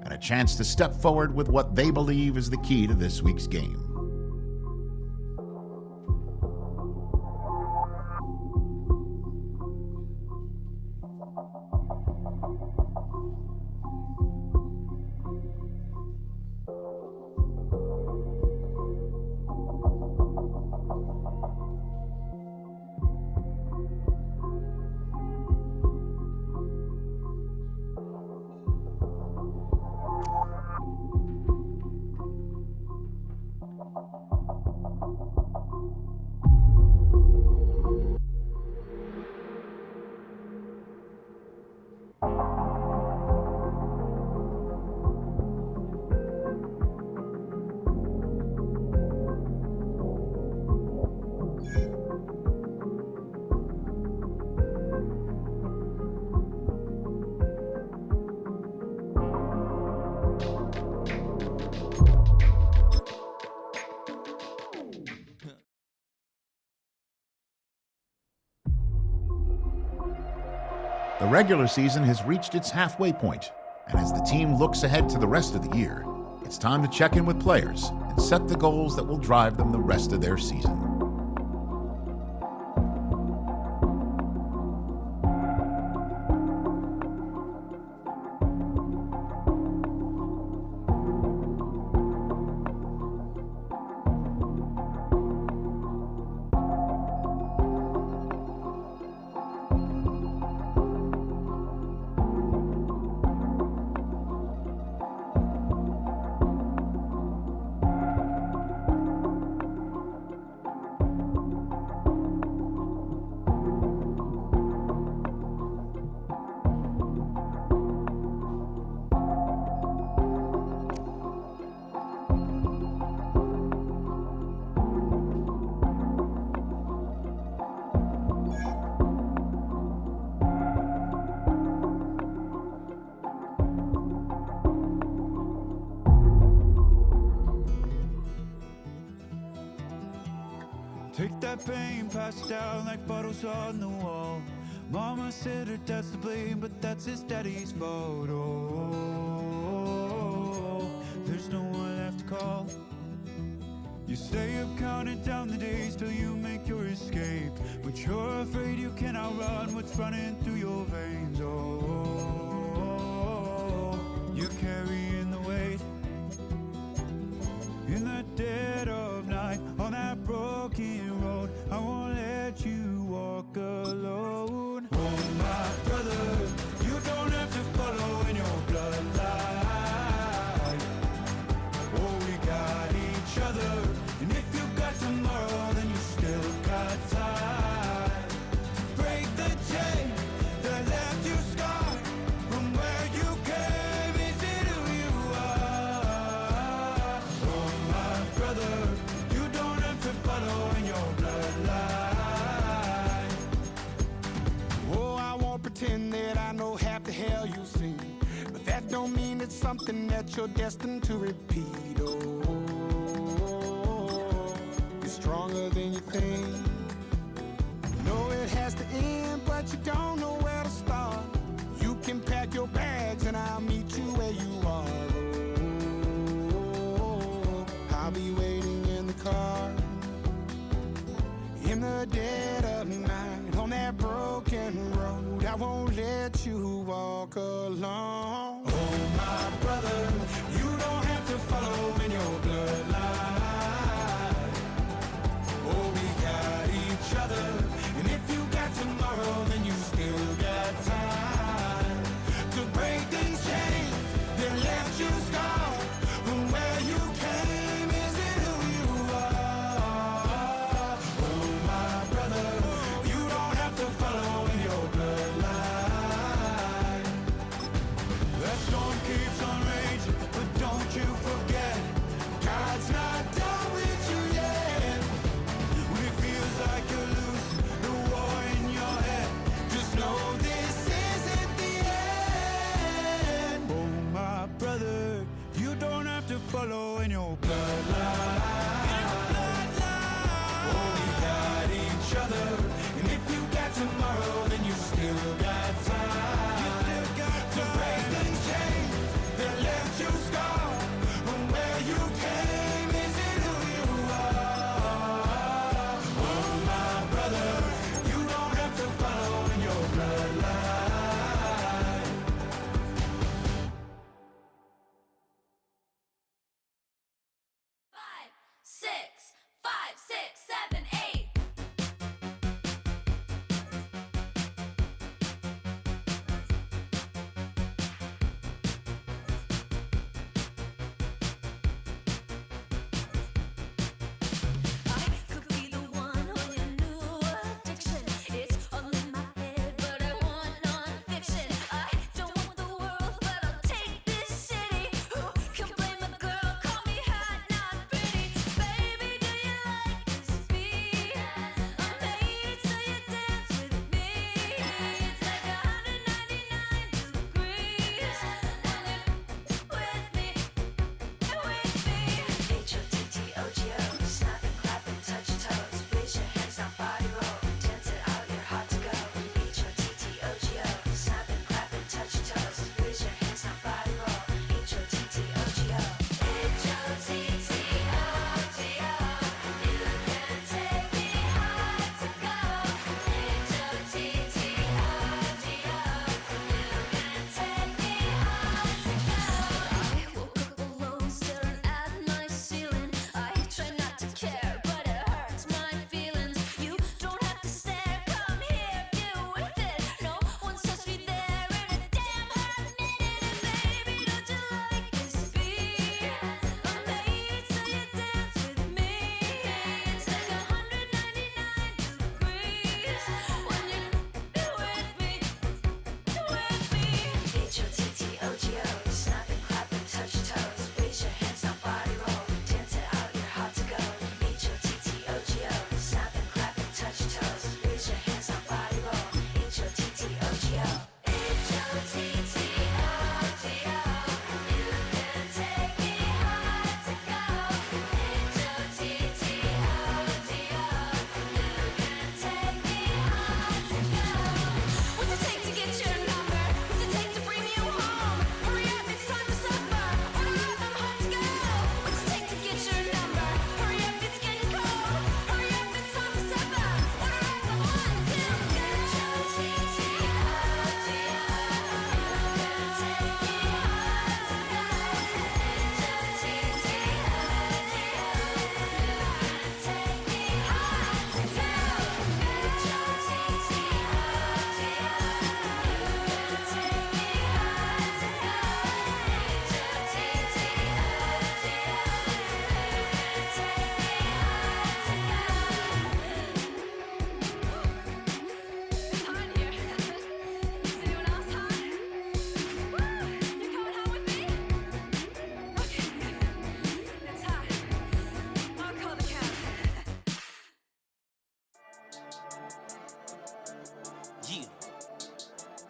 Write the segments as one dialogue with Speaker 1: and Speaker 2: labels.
Speaker 1: and a chance to step forward with what they believe is the key to this week's game. The regular season has reached its halfway point, and as the team looks ahead to the rest of the year, it's time to check in with players and set the goals that will drive them the rest of their season.
Speaker 2: Take that pain, pass it down like bottles on the wall. Mama said her dad's to blame, but that's his daddy's fault. Oh, there's no one left to call. You stay up counting down the days till you make your escape, but you're afraid you can't outrun what's running through your veins. Oh, you're carrying the weight in the dead of night on that broken road. I won't let you walk alone. Oh my brother, you don't have to follow in your bloodline. Oh, we got each other, and if you got tomorrow, then you still got time to break the chain that left you scarred from where you came. Is it who you are? Oh my brother, you don't have to follow in your bloodline.
Speaker 3: Oh, I won't pretend that I know half the hell you've seen, but that don't mean it's something that you're destined to repeat. Oh, you're stronger than you think. You know it has to end, but you don't know where to start. You can pack your bags and I'll meet you where you are. Oh, I'll be waiting in the car in the dead of night on that broken road. I won't let you walk alone.
Speaker 2: Oh my brother, you don't have to follow in your bloodline. Oh, we got each other, and if you got tomorrow, then you still got time to break these chains that left you scarred from where you came. Is it who you are? Oh my brother, you don't have to follow in your bloodline. That storm keeps on raging, but don't you forget, God's not done with you yet. When it feels like you're losing the war in your head, just know this isn't the end. Oh my brother, you don't have to follow in your bloodline. Oh, we got each other, and if you got tomorrow, then you still got time. You still got to break the chains that left you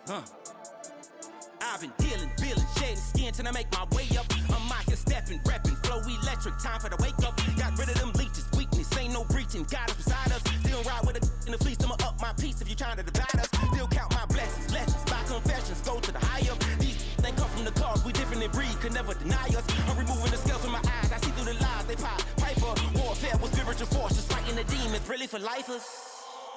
Speaker 4: I've been dealing, shedding skin till I make my way up. I'm out here stepping, repping, flow electric, time for the wake up. Got rid of them leeches, weakness, ain't no breaching, God is beside us. Still ride with a in the fleece, I'ma up my piece if you trying to divide us. Still count my blessings, lessons, by confessions, go to the high up. These they come from the cause, we different in breed, could never deny us. I'm removing the scales from my eyes, I see through the lies, they pop, piper. Warfare with spiritual forces, fighting the demons, really for lifers.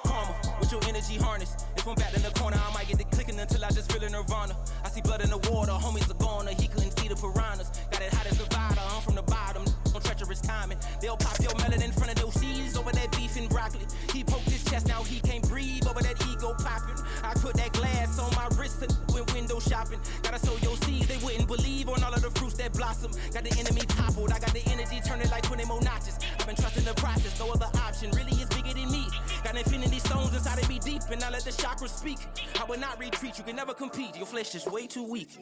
Speaker 4: Karma, with your energy harness. If I'm back in the corner, I might get the clicking until I just feel a nirvana. I see blood in the water, homies are gone, he couldn't see the piranhas. Got it hot as Nevada, I'm from the bottom, on treacherous timing. They'll pop your melon in front of those seeds over that beef and broccoli. He poked his chest, now he can't breathe over that ego popping. I put that glass on my wrist and went window shopping. Gotta sow your seeds, they wouldn't believe on all of the fruits that blossom. Got the enemy toppled, I got the energy turning like 20 more notches. I've been trusting the process, no other option really is bigger than me. Got infinity stones inside of me deep, and I let the chakras speak. I will not retreat, you can never compete, your flesh is way too weak.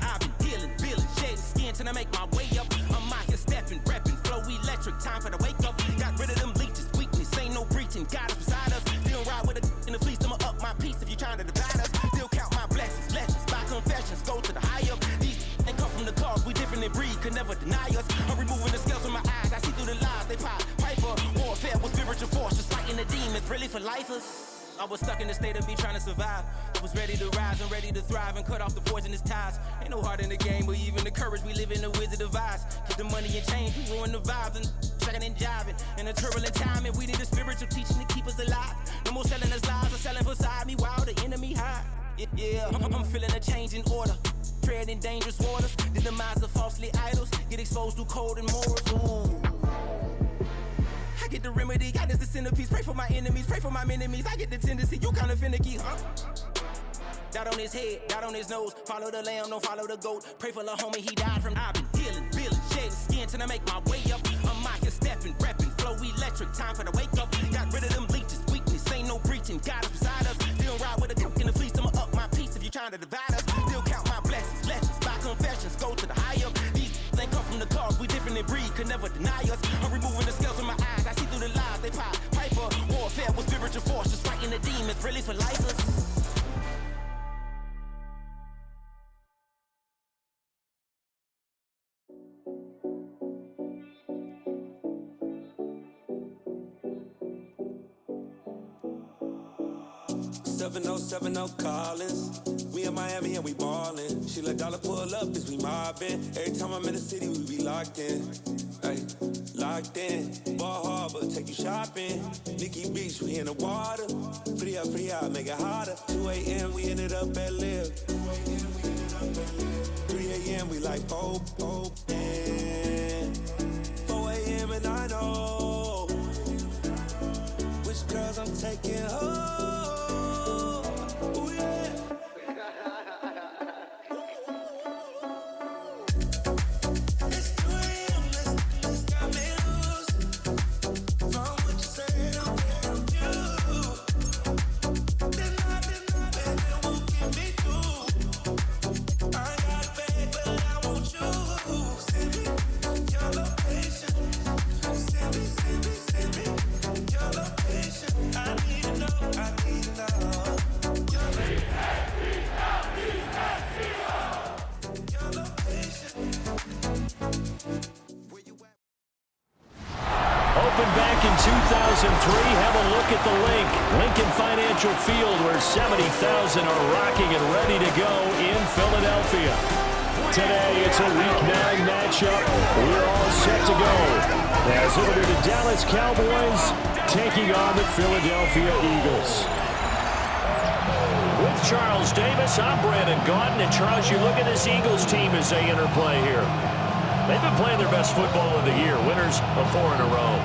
Speaker 4: I've been dealing, shedding skin till I make my way up. I'm out here stepping, repping, flow electric, time for the wake up. Got rid of them leeches, weakness, ain't no breaching, God is beside us. Still ride with a in the fleece, I'ma up my piece if you trying to divide us. Still count my blessings, lessons, by confessions, go to the high up. These ain't come from the cause, we different in breed, could never deny us. I'm removing the scales from my eyes, I see through the lies, they pop, piper. Warfare with spiritual force, just fighting the demons, really for lifers. I was stuck in the state of me trying to survive. I was ready to rise and ready to thrive and cut off the poisonous ties. Ain't no heart in the game, but even the courage we live in the Wizard of Oz. Get the money and change, we ruin the vibes and checking and jiving. In a turbulent time, and we need a spiritual teaching to keep us alive. No more selling us lies or selling beside me while the enemy hide. Yeah, I'm feeling a change in order. Treading dangerous waters, the demise of falsely idols. Get exposed through code and morals. Ooh. I get the remedy, God is the centerpiece. Pray for my enemies, pray for my enemies. I get the tendency, you kinda finicky, huh? Dot on his head, dot on his nose. Follow the lamb, don't follow the goat. Pray for the homie, he died from. I've been dealing, shedding skin till I make my way up. I'm out here stepping, repping, flow electric, time for the wake up. Got rid of them leeches, weakness, ain't no breaching, God is beside us. Still ride with a in the fleece, I'ma up my piece if you trying to divide us. Still count my blessings, lessons, by confessions, go to the high up. These ain't come from the cause, we different in breed, could never deny us. I'm removing the scales from my eyes, I see through the lies, they pop, piper. Warfare with spiritual force, just fighting the demons, really for lifers.
Speaker 2: Collins. We in Miami and we ballin'. She let dollar pull up as we mobbin'. Every time I'm in the city, we be locked in. Ay, locked in. Ball Harbor, take you shopping. Nikki Beach, we in the water. Free up, make it hotter. 2 a.m. we ended up at Live. 3 a.m. we like Pope. And 4 a.m. and I know which girls I'm taking home.
Speaker 5: Back in 2003, have a look at the link. Lincoln Financial Field, where 70,000 are rocking and ready to go in Philadelphia. Today, it's a Week 9 matchup. We're all set to go, as it'll be the Dallas Cowboys taking on the Philadelphia Eagles. With Charles Davis, I'm Brandon Gaudin. And Charles, you look at this Eagles team as they interplay here. They've been playing their best football of the year, winners of 4 in a row.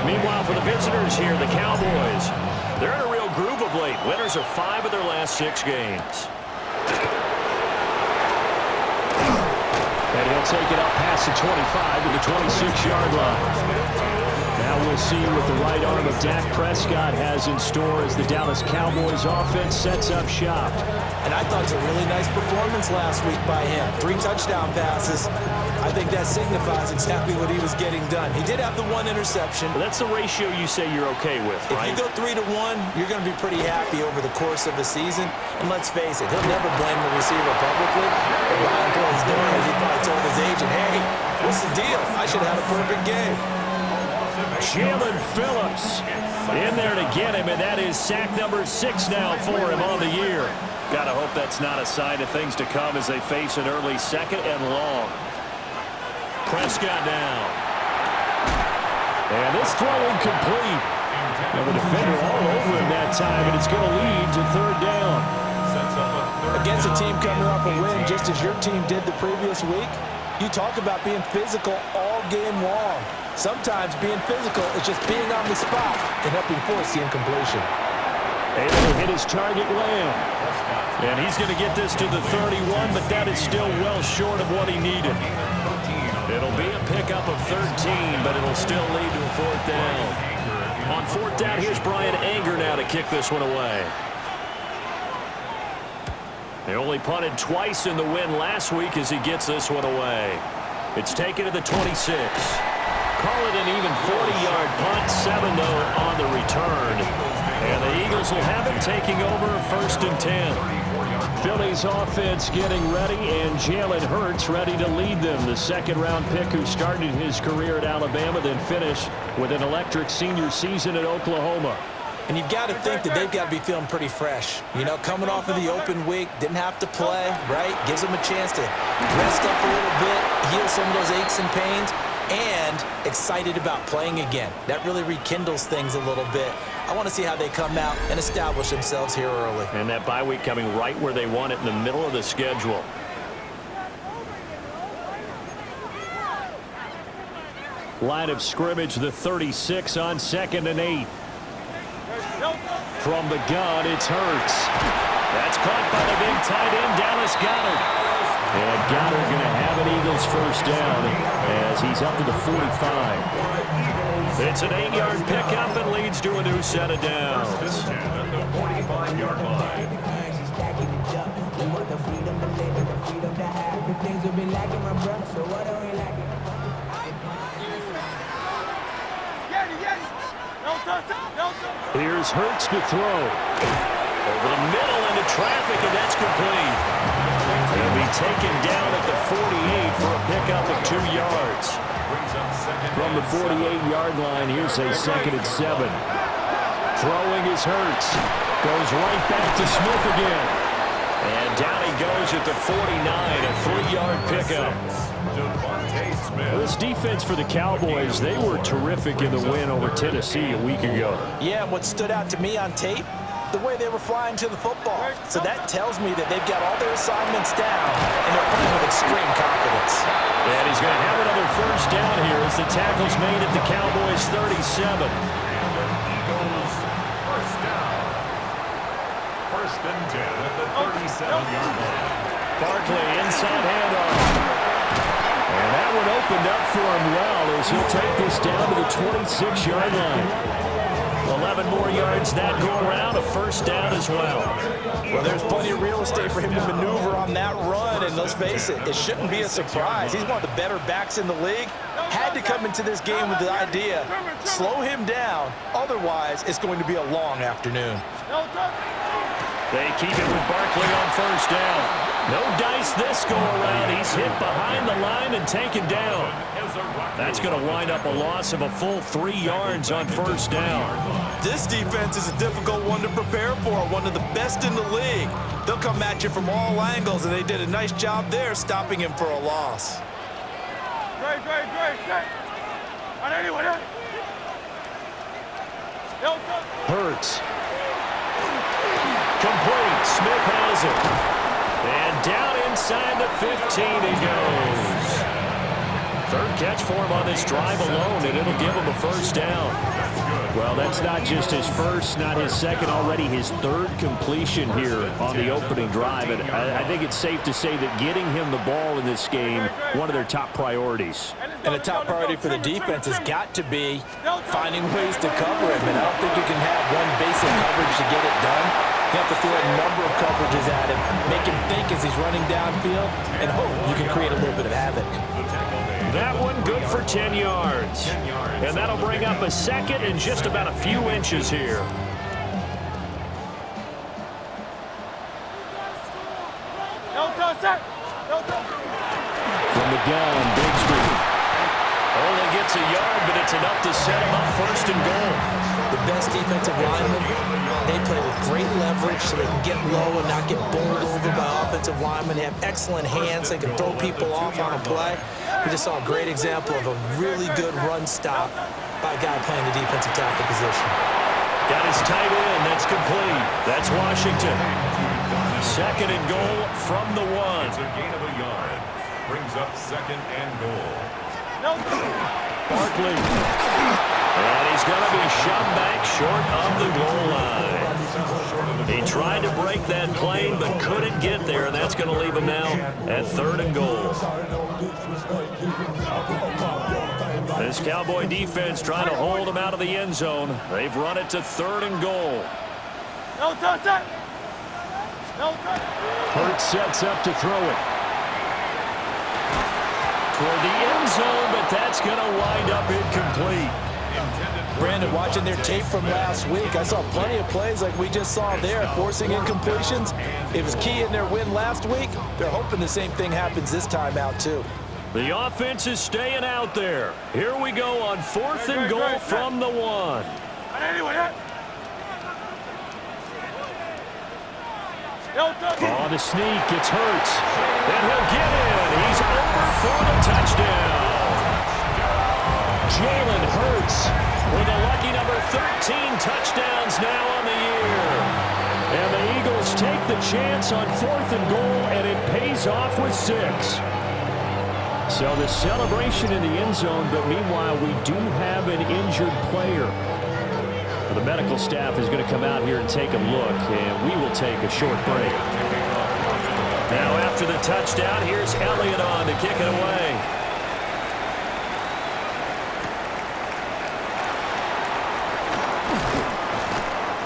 Speaker 5: Meanwhile, for the visitors here, the Cowboys, they're in a real groove of late. Winners of 5 of their last 6 games. And he'll take it up past the 25 to the 26-yard line. Now we'll see what the right arm of Dak Prescott has in store as the Dallas Cowboys offense sets up shop.
Speaker 6: And I thought it was a really nice performance last week by him. 3 touchdown passes. I think that signifies exactly what he was getting done. He did have the 1 interception.
Speaker 5: Well, that's the ratio you say you're okay with, right?
Speaker 6: If you go 3-1, you're going to be pretty happy over the course of the season. And let's face it, he'll never blame the receiver publicly. But behind closed doors, he probably told his agent, hey, what's the deal? I should have had a perfect game.
Speaker 5: Jalen Phillips in there to get him, and that is sack number 6 now for him on the year. Gotta hope that's not a sign of things to come as they face an early 2nd and long. Prescott down. And this throw incomplete. And the defender all over him that time, and it's going to lead to 3rd down.
Speaker 6: Against a team coming off a win just as your team did the previous week, you talk about being physical all game long. Sometimes being physical is just being on the spot and helping force the incompletion.
Speaker 5: Able to hit his target, Lamb. And he's going to get this to the 31, but that is still well short of what he needed. It'll be a pickup of 13, but it'll still lead to a 4th down. On 4th down, here's Brian Anger now to kick this one away. They only punted twice in the win last week as he gets this one away. It's taken to the 26. Call it an even 40-yard punt, 7 though on the return. And the Eagles will have it taking over 1st and 10. Philly's offense getting ready, and Jalen Hurts ready to lead them. The 2nd-round pick who started his career at Alabama, then finished with an electric senior season at Oklahoma.
Speaker 6: And you've got to think that they've got to be feeling pretty fresh. You know, coming off of the open week, didn't have to play, right? Gives them a chance to rest up a little bit, heal some of those aches and pains, and excited about playing again. That really rekindles things a little bit. I want to see how they come out and establish themselves here early.
Speaker 5: And that bye week coming right where they want it, in the middle of the schedule. Line of scrimmage, the 36 on 2nd and 8. From the gun, it's Hurts. That's caught by the big tight end, Dallas Goedert. And Goedert going to have an Eagles 1st down as he's up to the 45. It's an 8-yard pickup and leads to a new set of downs.
Speaker 2: The 45-yard line.
Speaker 5: Here's Hurts to throw. Over the middle into traffic, and that's complete. He'll be taken down at the 48 for a pickup of 2 yards. From the 48-yard line, here's a 2nd and 7. Throwing is Hurts. Goes right back to Smith again. And down he goes at the 49, a 3-yard pickup. Well, this defense for the Cowboys, they were terrific in the win over Tennessee a week ago.
Speaker 6: Yeah, and what stood out to me on tape, the way they were flying to the football. So that tells me that they've got all their assignments down, and they're playing with extreme confidence.
Speaker 5: And he's going to have another 1st down here as the tackle's made at the Cowboys 37.
Speaker 2: Eagles 1st down. 1st and 10 at the 37-yard line.
Speaker 5: Barkley inside handoff. And that one opened up for him well as he'll take this down to the 26-yard line. 11 more yards that go around, a 1st down as well.
Speaker 6: Well, there's plenty of real estate for him to maneuver on that run, and let's face it, it shouldn't be a surprise. He's one of the better backs in the league. Had to come into this game with the idea, slow him down, otherwise it's going to be a long afternoon.
Speaker 5: They keep it with Barkley on 1st down. No dice this go around. He's hit behind the line and taken down. That's going to wind up a loss of a full 3 yards on 1st down.
Speaker 6: This defense is a difficult one to prepare for, one of the best in the league. They'll come at you from all angles, and they did a nice job there stopping him for a loss.
Speaker 3: Great.
Speaker 5: Hurts. Complete. Smith has it. And down inside the 15 he goes. 3rd catch for him on this drive alone, and it'll give him a 1st down. Well, that's not just his 1st, not his 2nd, already his 3rd completion here on the opening drive. And I think it's safe to say that getting him the ball in this game, one of their top priorities.
Speaker 6: And the top priority for the defense has got to be finding ways to cover him. And I don't think you can have one basic coverage to get it done. You have to throw a number of coverages at him, make him think as he's running downfield, and hope you can create a little bit of havoc.
Speaker 5: That one good for 10 yards. And that'll bring up a second and just about a few inches here. From the gun, Bigsby. Only gets a yard, but it's enough to set him up first and goal.
Speaker 6: The best defensive linemen, they play with great leverage so they can get low and not get bowled over by offensive linemen. They have excellent hands. They can throw people off on a play. We just saw a great example of a really good run stop by a guy playing the defensive tackle position.
Speaker 5: Got his tight end. That's complete. That's Washington. Second and goal from the 1.
Speaker 7: It's a gain of a yard. Brings up second and goal.
Speaker 5: Barkley. And he's going to be shoved back short of the goal line. He tried to break that plane but couldn't get there, and that's going to leave him now at 3rd and goal. This Cowboy defense trying to hold him out of the end zone. They've run it to 3rd and goal. Hurts sets up to throw it. Toward the end zone, but that's going to wind up incomplete.
Speaker 6: Brandon, watching their tape from last week, I saw plenty of plays like we just saw there, forcing incompletions. It was key in their win last week. They're hoping the same thing happens this time out, too.
Speaker 5: The offense is staying out there. Here we go on 4th and goal from the 1. On the sneak, it's Hurts. And he'll get in. He's over for the touchdown. Jalen Hurts with a lucky number 13 touchdowns now on the year. And the Eagles take the chance on 4th and goal, and it pays off with 6. So the celebration in the end zone, but meanwhile we do have an injured player. The medical staff is going to come out here and take a look, and we will take a short break. Now after the touchdown, here's Elliott on to kick it away.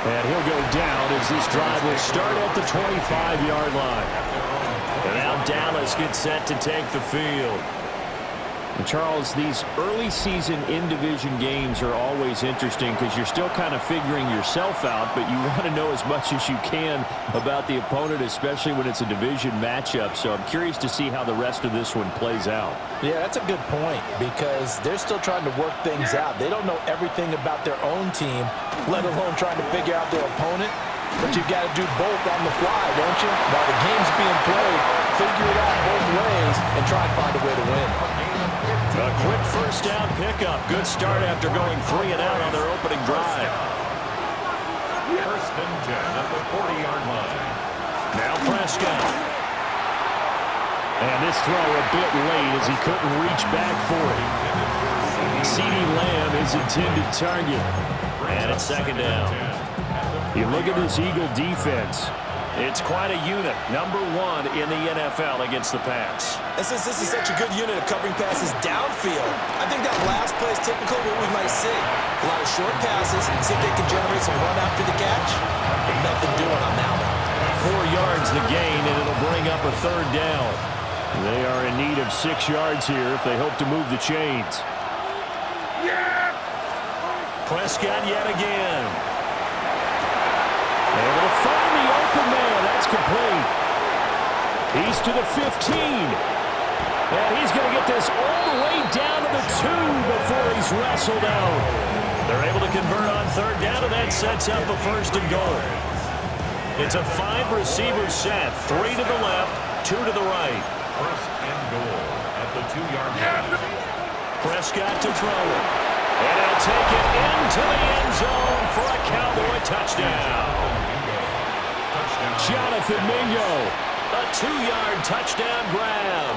Speaker 5: And he'll go down as this drive will start at the 25-yard line. And now Dallas gets set to take the field. And Charles, these early season in-division games are always interesting because you're still kind of figuring yourself out, but you want to know as much as you can about the opponent, especially when it's a division matchup. So I'm curious to see how the rest of this one plays out.
Speaker 6: Yeah, that's a good point because they're still trying to work things out. They don't know everything about their own team, let alone trying to figure out their opponent. But you've got to do both on the fly, don't you? While the game's being played, figure it out both ways and try and find a way to win.
Speaker 5: A quick first down pickup. Good start after going 3 and out on their opening drive.
Speaker 7: First and 10 at the 40-yard line.
Speaker 5: Now Prescott. And this throw a bit late as he couldn't reach back for it. CeeDee Lamb is intended target. And it's 2nd down. You look at this Eagle defense. It's quite a unit, number 1 in the NFL against the pass.
Speaker 6: And since this is such a good unit of covering passes downfield, I think that last play is typical of what we might see. A lot of short passes, see if they can generate some run after the catch, but nothing doing on that one.
Speaker 5: 4 yards the gain, and it'll bring up a 3rd down. They are in need of 6 yards here if they hope to move the chains. Prescott yet again. Able to find the open man. That's complete. He's to the 15. And he's going to get this all the way down to the 2 before he's wrestled out. They're able to convert on 3rd down, and that sets up a 1st and goal. It's a 5-receiver set. 3 to the left, 2 to the right.
Speaker 7: First and goal at the 2-yard line.
Speaker 5: Prescott to throw it. And he'll take it into the end zone for a Cowboy touchdown. Jonathan Mingo, a 2-yard touchdown grab.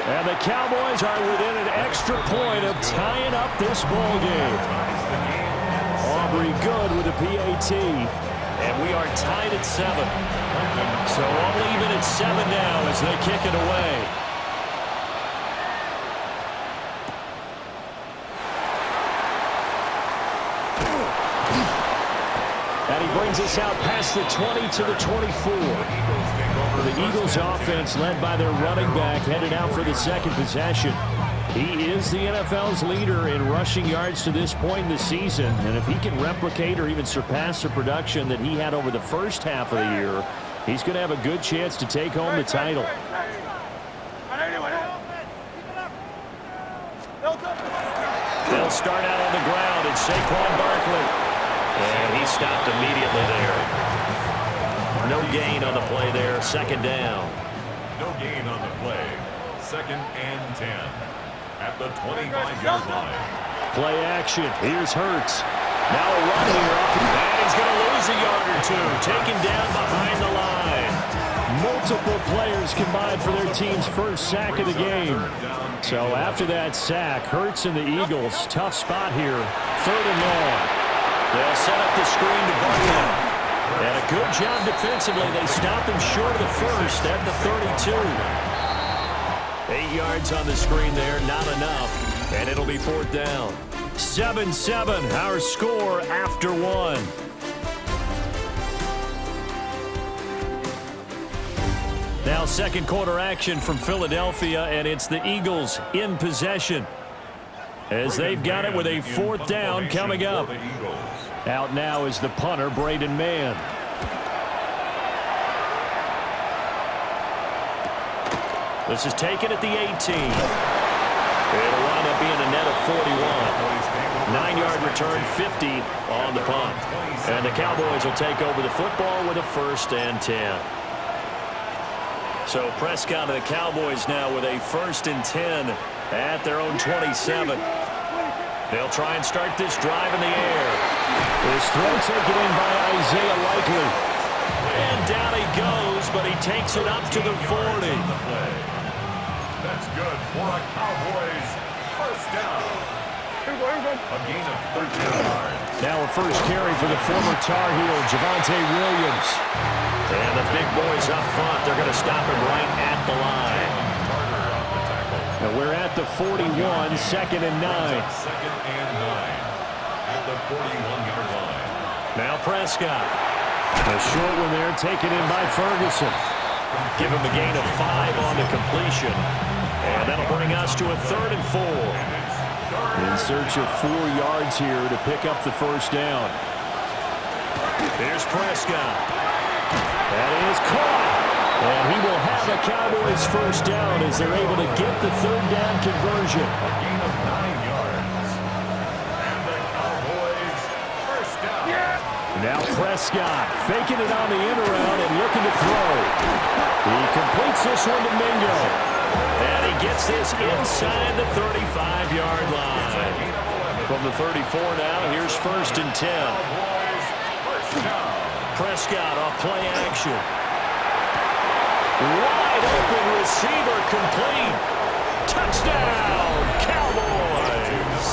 Speaker 5: And the Cowboys are within an extra point of tying up this ball game. Aubrey good with a PAT. And we are tied at 7. So all even at 7 now as they kick it away. And he brings us out past the 20 to the 24. The Eagles offense led by their running back headed out for the second possession. He is the NFL's leader in rushing yards to this point in the season. And if he can replicate or even surpass the production that he had over the first half of the year, he's going to have a good chance to take home the title. They'll start out on the ground. It's Saquon Barkley. And he stopped immediately there. No gain on the play there. Second down.
Speaker 7: No gain on the play. Second and 10 at the 25-yard line.
Speaker 5: Play action. Here's Hurts. Now a run here. And he's going to lose a yard or two. Taken down behind the line. Multiple players combined for their team's first sack of the game. So after that sack, Hurts and the Eagles, tough spot here. Third and long. They'll set up the screen to Barkley. And a good job defensively. They stop him short of the first at the 32. 8 yards on the screen there, not enough. And it'll be fourth down. 7-7, our score after one. Now second quarter action from Philadelphia, and it's the Eagles in possession as they've got it with a fourth down coming up. Out now is the punter, Braden Mann. This is taken at the 18. It'll wind up being a net of 41. 9-yard return, 50 on the punt. And the Cowboys will take over the football with a first and 10. So Prescott and the Cowboys now with a first and 10 at their own 27. They'll try and start this drive in the air. This throw taken in by Isaiah Likely. And down he goes, but he takes it up to the 40.
Speaker 7: That's good for a Cowboys first down. A gain of 13 yards.
Speaker 5: Now a first carry for the former Tar Heel, Javonte Williams. And the big boys up front, they're going to stop him right at the line. And we're at the 41, second and 9.
Speaker 7: Second and 9 at the 41-yard line.
Speaker 5: Now Prescott. A short one there taken in by Ferguson. Give him a gain of 5 on the completion. And that'll bring us to a third and 4. In search of 4 yards here to pick up the first down. Here's Prescott. That is caught. And he will have a Cowboys first down as they're able to get the third down conversion.
Speaker 7: A gain of 9 yards. And the Cowboys first down.
Speaker 5: Now Prescott faking it on the end around and looking to throw. He completes this one to Mingo. And he gets this inside the 35-yard line. From the 34 now, here's first and 10. Prescott off play action. Wide open receiver complete. Touchdown, Cowboys.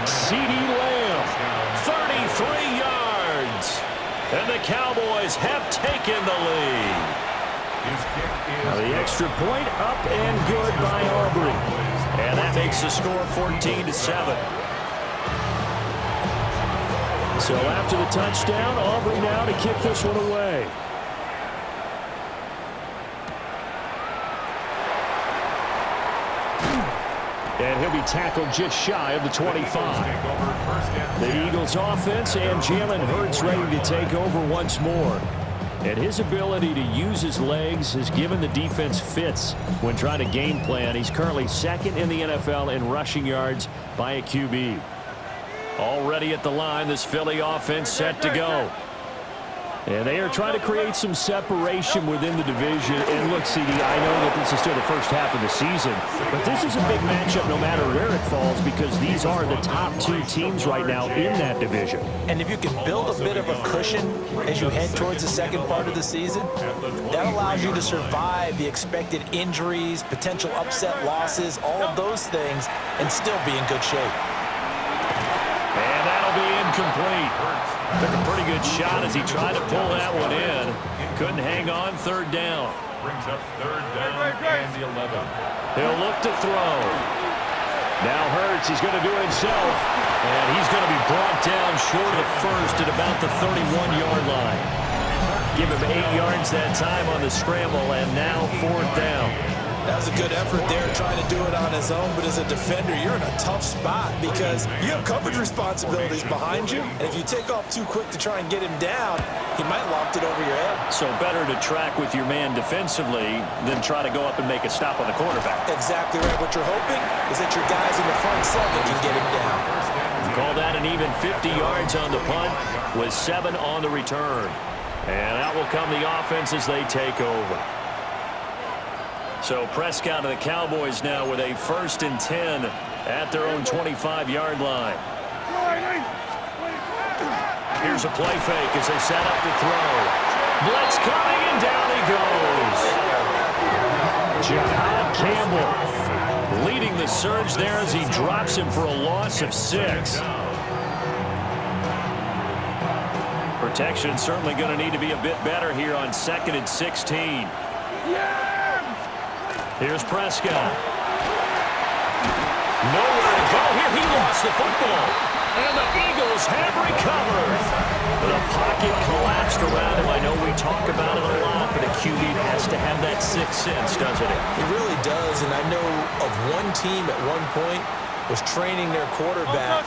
Speaker 5: CD Lamb, 33 yards. And the Cowboys have taken the lead. Now the extra point up and good by Aubrey. And that makes the score 14-7. So after the touchdown, Aubrey now to kick this one away. And he'll be tackled just shy of the 25. The Eagles offense and Jalen Hurts ready to take over once more. And his ability to use his legs has given the defense fits when trying to game plan. He's currently second in the NFL in rushing yards by a QB. Already at the line, this Philly offense set to go. And they are trying to create some separation within the division. And look, CD, I know that this is still the first half of the season, but this is a big matchup no matter where it falls because these are the top 2 teams right now in that division.
Speaker 6: And if you can build a bit of a cushion as you head towards the second part of the season, that allows you to survive the expected injuries, potential upset losses, all of those things, and still be in good shape.
Speaker 5: And that'll be incomplete. Took a pretty good shot as he tried to pull that one in. Couldn't hang on, third down.
Speaker 7: Brings up third down and 11.
Speaker 5: He'll look to throw. Now Hurts is going to do it himself, and he's going to be brought down short of the first at about the 31-yard line. Give him 8 yards that time on the scramble, and now 4th down.
Speaker 6: That was a good effort there trying to do it on his own, but as a defender, you're in a tough spot because you have coverage responsibilities behind you, and if you take off too quick to try and get him down, he might loft it over your head.
Speaker 5: So better to track with your man defensively than try to go up and make a stop on the quarterback.
Speaker 6: Exactly right. What you're hoping is that your guys in the front 7 can get him down.
Speaker 5: Call that an even 50 yards on the punt with 7 on the return. And out will come the offense as they take over. So Prescott and the Cowboys now with a 1st and 10 at their own 25-yard line. Here's a play fake as they set up to throw. Blitz coming, and down he goes. Jahad Campbell leading the surge there as he drops him for a loss of 6. Protection certainly going to need to be a bit better here on 2nd and 16. Here's Prescott. Nowhere to go here. He lost the football. And the Eagles have recovered. The pocket collapsed around him. I know we talk about it a lot, but a QB has to have that 6th sense, doesn't it?
Speaker 6: It really does, and I know of one team at one point was training their quarterback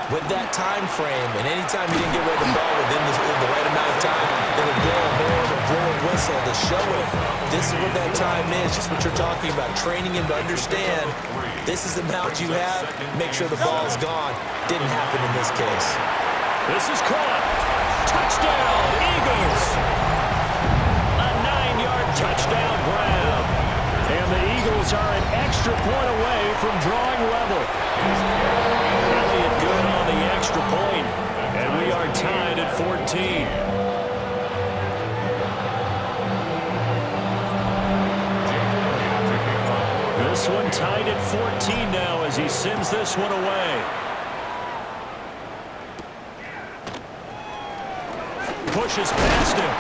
Speaker 6: with that time frame, and anytime he didn't get rid of the ball within the right amount of time, they would blow a horn or blow a whistle to show him this is what that time is, just what you're talking about, training him to understand this is the amount you have, make sure the ball's gone. Didn't happen in this case.
Speaker 5: This is caught. Touchdown, Eagles. A 9-yard touchdown grab. And the Eagles are an extra point away from drawing level. Elliott good on the extra point, and we are tied at 14. This one tied at 14 now as he sends this one away. Pushes past him.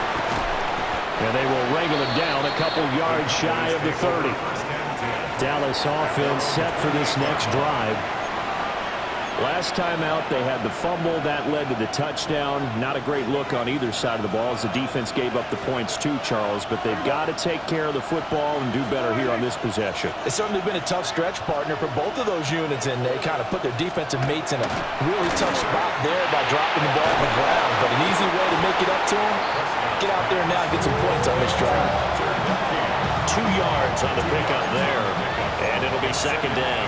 Speaker 5: And they will wrangle him down a couple yards shy of the 30. Dallas offense set for this next drive. Last time out, they had the fumble. That led to the touchdown. Not a great look on either side of the ball as the defense gave up the points too, Charles. But they've got to take care of the football and do better here on this possession.
Speaker 6: It's certainly been a tough stretch, partner, for both of those units, and they kind of put their defensive mates in a really tough spot there by dropping the ball on the ground. But an easy way to make it up to them, get out there now and get some points on this drive.
Speaker 5: 2 yards on the pickup there, and it'll be 2nd down.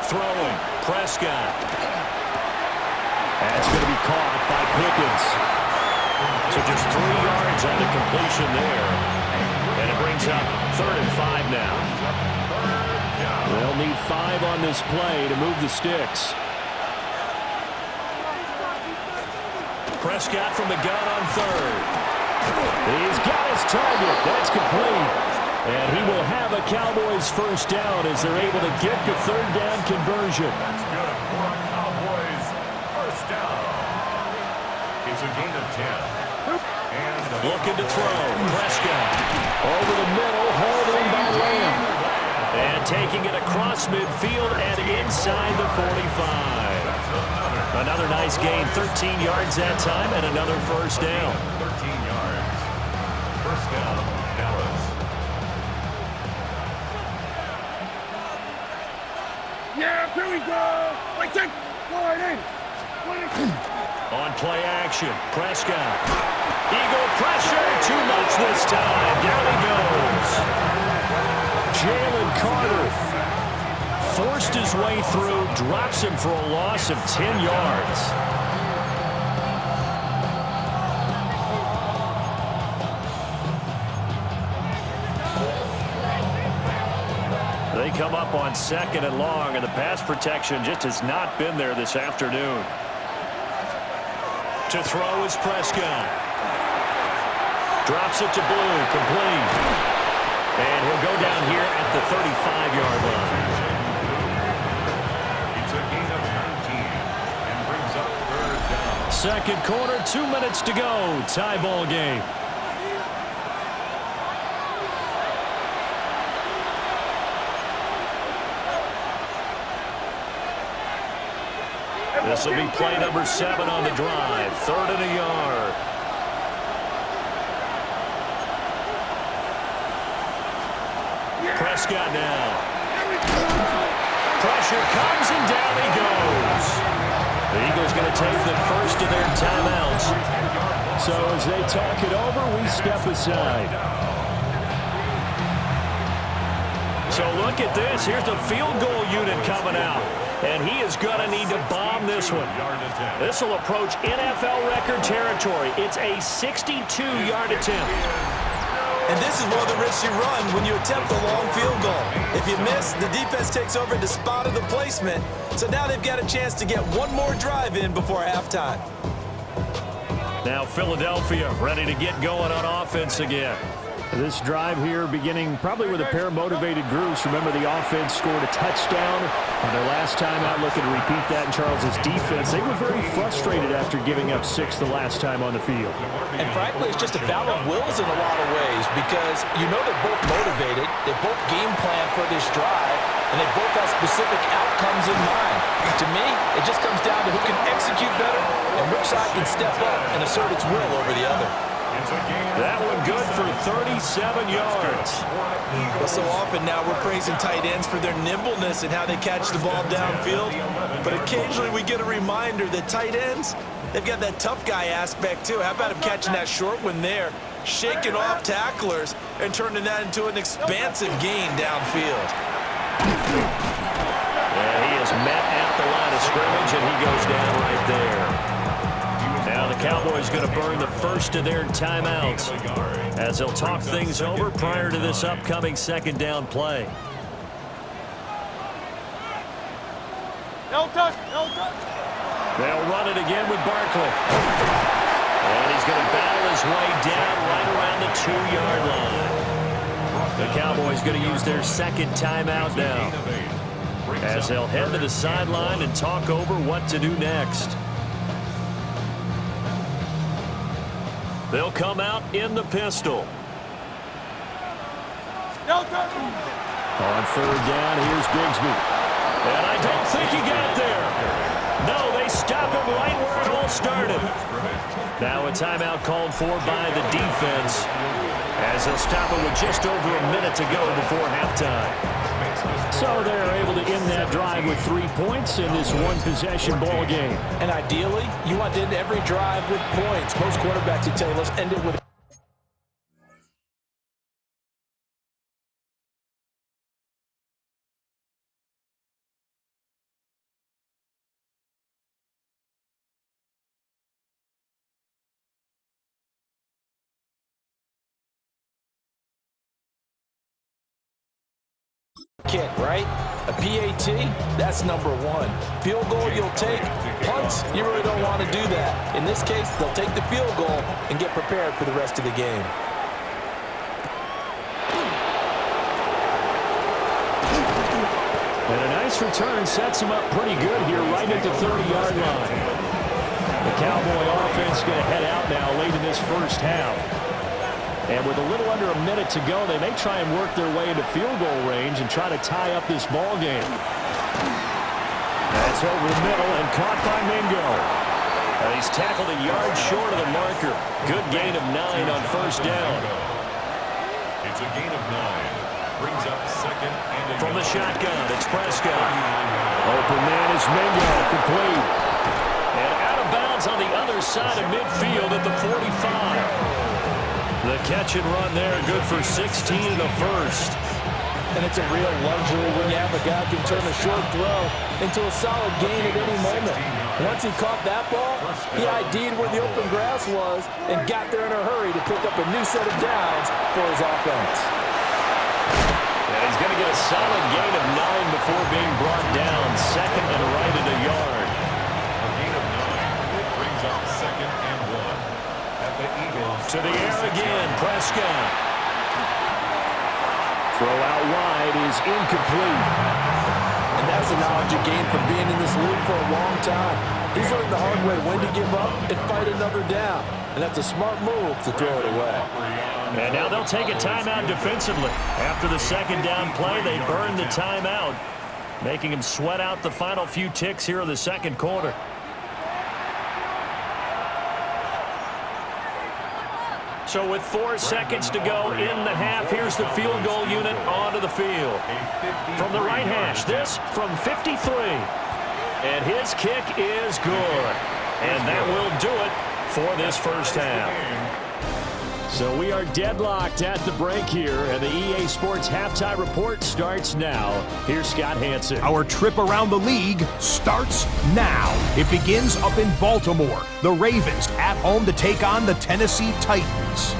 Speaker 5: Throwing, Prescott. That's going to be caught by Pickens. So just 3 yards on the completion there. And it brings up 3rd and 5 now. They'll need 5 on this play to move the sticks. Prescott from the gun on 3rd. He's got his target. That's complete. And he will have a Cowboys 1st down as they're able to get the 3rd down conversion.
Speaker 7: That's good for a Cowboys 1st down. It's a gain of 10. And
Speaker 5: looking to throw. Prescott over the middle, hauled in by Lamb. And taking it across midfield and inside the 45. Another nice gain, 13 yards that time, and another 1st down.
Speaker 7: 13 yards. 1st down, Dallas.
Speaker 3: Yeah, here we go. Like check.
Speaker 5: On play action, Prescott. Eagle pressure, too much this time. Down he goes. Jalen Carter forced his way through, drops him for a loss of 10 yards. They come up on 2nd and long, and the pass protection just has not been there this afternoon. To throw is Prescott. Drops it to Blue, complete. And he'll go down here at the 35-yard line.
Speaker 7: It's a gain of 19 and brings up 3rd down.
Speaker 5: 2nd quarter, 2 minutes to go. Tie ball game. This will be play number 7 on the drive. 3rd and a yard. Prescott now. Pressure comes and down he goes. The Eagles going to take the first of their timeouts.
Speaker 8: So as they talk it over, we step aside.
Speaker 5: So look at this. Here's the field goal unit coming out. And he is going to need to bomb this one. This will approach NFL record territory. It's a 62-yard attempt.
Speaker 6: And this is one of the risks you run when you attempt a long field goal. If you miss, the defense takes over the spot of the placement. So now they've got a chance to get one more drive in before halftime.
Speaker 5: Now Philadelphia ready to get going on offense again.
Speaker 8: This drive here beginning probably with a pair of motivated groups. Remember, the offense scored a touchdown on their last time out, looking to repeat that in Charles's defense. They were very frustrated after giving up 6 the last time on the field.
Speaker 6: And frankly, it's just a battle of wills in a lot of ways because you know they're both motivated, they both game plan for this drive, and they both have specific outcomes in mind. To me, it just comes down to who can execute better and which side can step up and assert its will over the other.
Speaker 5: That one good for 37 yards.
Speaker 6: Well, so often now we're praising tight ends for their nimbleness and how they catch the ball downfield. But occasionally we get a reminder that tight ends, they've got that tough guy aspect too. How about him catching that short one there, shaking off tacklers, and turning that into an expansive gain downfield?
Speaker 5: Yeah, he is met at the line of scrimmage, and he goes down right there. Now the Cowboys going to burn the first of their timeouts as they'll talk things over prior to this upcoming second down play.
Speaker 9: No touch, no touch.
Speaker 5: They'll run it again with Barkley. And he's going to battle his way down right around the 2-yard line. The Cowboys going to use their second timeout now as they'll head to the sideline and talk over what to do next. They'll come out in the pistol.
Speaker 9: No touch.
Speaker 8: On 3rd down, here's Bigsby.
Speaker 5: And I don't think he got there. No, they stop him right where it all started. Now a timeout called for by the defense as they'll stop him with just over a minute to go before halftime.
Speaker 8: So they're able to end that drive with 3 points in this one-possession ball game.
Speaker 6: And ideally, you want to end every drive with points. Most quarterbacks would tell you, let's end it with kick, right? A PAT, that's number 1. Field goal you'll take. Punts, you really don't want to do that. In this case, they'll take the field goal and get prepared for the rest of the game.
Speaker 8: And a nice return sets him up pretty good here right at the 30-yard line. The Cowboy offense going to head out now late in this first half. And with a little under a minute to go, they may try and work their way into field goal range and try to tie up this ball game. That's over the middle and caught by Mingo. He's tackled a yard short of the marker. Good gain of 9 on first down.
Speaker 7: It's a gain of 9. Brings up second and
Speaker 5: From the shotgun, it's Prescott.
Speaker 8: Open man is Mingo, complete.
Speaker 5: And out of bounds on the other side of midfield at the 45. The catch and run there, good for 16 in the first.
Speaker 6: And it's a real luxury when you have a guy who can turn a short throw into a solid gain at any moment. Once he caught that ball, he ID'd where the open grass was and got there in a hurry to pick up a new set of downs for his offense.
Speaker 5: And he's going to get a solid gain of 9 before being brought down. Second and right at a yard.
Speaker 7: a gain of 9. Brings up second and 1. At the Eagles.
Speaker 5: To the air again, Prescott.
Speaker 8: Throw out wide is incomplete.
Speaker 6: And that's the knowledge you gain from being in this league for a long time. He's learned the hard way when to give up and fight another down. And that's a smart move to throw it away.
Speaker 5: And now they'll take a timeout defensively. After the second down play, they burn the timeout, making him sweat out the final few ticks here in the second quarter.
Speaker 8: So with 4 seconds to go in the half, here's the field goal unit onto the field. From the right hash, this from 53. And his kick is good. And that will do it for this first half. So we are deadlocked at the break here, and the EA Sports Halftime Report starts now. Here's Scott Hansen.
Speaker 10: Our trip around the league starts now. It begins up in Baltimore. The Ravens at home to take on the Tennessee Titans.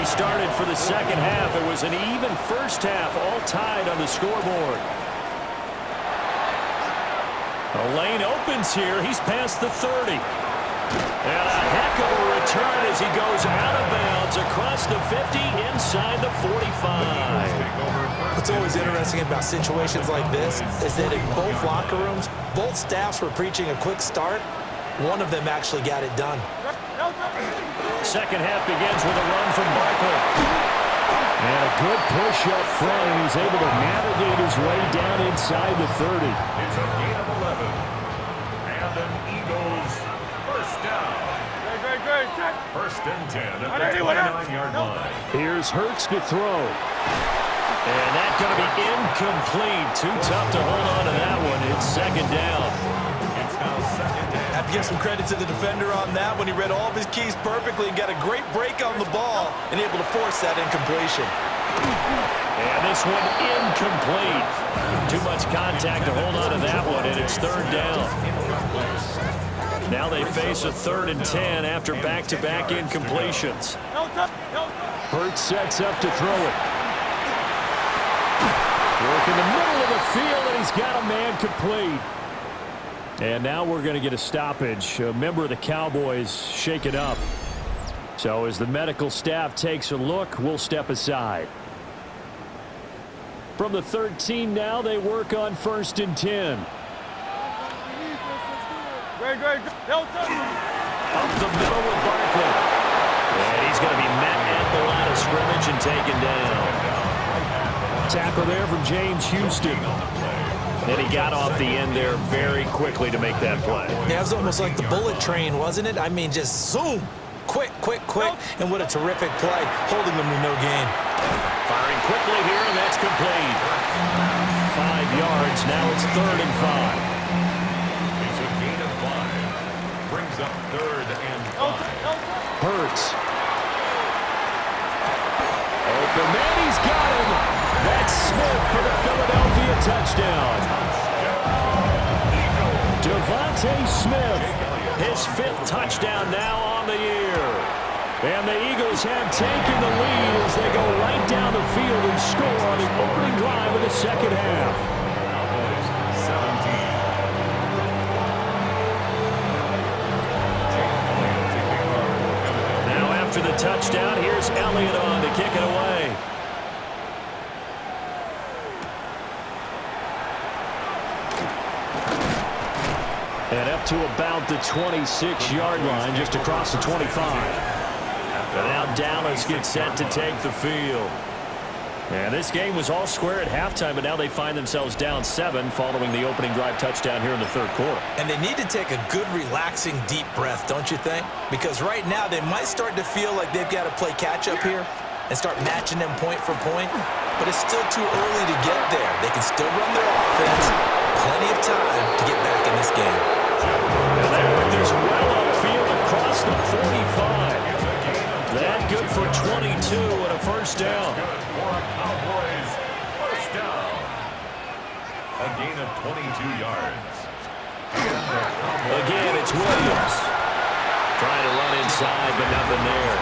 Speaker 8: Started for the second half. It was an even first half, all tied on the scoreboard. The lane opens here. He's past the 30. And a heck of a return as he goes out of bounds across the 50 inside the 45.
Speaker 6: What's always interesting about situations like this is that in both locker rooms, both staffs were preaching a quick start. One of them actually got it done.
Speaker 8: Second half begins with a run from Barkley. And a good push up front, and he's able to navigate his way down inside the 30.
Speaker 7: It's a gain of 11. And an Eagles first down. First and 10 at the 29-yard line.
Speaker 8: Here's Hurts to throw. And that's going to be incomplete. Too tough to hold on to that one. It's second down.
Speaker 7: It's now second down.
Speaker 6: I have to give some credit to the defender on that when he read all of his keys perfectly and got a great break on the ball and able to force that incompletion.
Speaker 8: And this one incomplete. Too much contact to hold on to that one, and it's third down. Now they face a 3rd and 10 after back-to-back incompletions. Hurts sets up to throw it. Work in the middle of the field, and he's got a man complete. And now we're going to get a stoppage. A member of the Cowboys shaken up. So as the medical staff takes a look, we'll step aside. From the 13 now, they work on 1st and 10. Up the middle with Barkley. And he's going to be met at the line of scrimmage and taken down. Tackle there from James Houston. And he got off the end there very quickly to make that play.
Speaker 6: Yeah, it was almost like the bullet train, wasn't it? I mean, just zoom. Quick, quick, quick. And what a terrific play, holding them to no gain.
Speaker 8: Firing quickly here, and that's complete. 5 yards. Now it's 3rd and 5.
Speaker 7: It's a gain of 5. Brings up 3rd and 5.
Speaker 8: Hurts. Open man, he's got him. That's Smith for the Philadelphia touchdown. Devontae Smith, his 5th touchdown now on the year. And the Eagles have taken the lead as they go right down the field and score on the opening drive of the second half.
Speaker 7: Cowboys 17.
Speaker 8: Now after the touchdown, here's Elliott on to kick it away. And up to about the 26-yard line, just across the 25. And now Dallas gets set to take the field. And this game was all square at halftime, but now they find themselves down 7 following the opening drive touchdown here in the 3rd quarter.
Speaker 6: And they need to take a good, relaxing, deep breath, don't you think? Because right now they might start to feel like they've got to play catch-up here and start matching them point for point. But it's still too early to get there. They can still run their offense. Plenty of time to get back in this game.
Speaker 8: And they work this well upfield across the 45. That good for 22 and a first down.
Speaker 7: For a Cowboys first down. A gain of 22 yards.
Speaker 8: Again, it's Williams. Trying to run inside, but nothing there.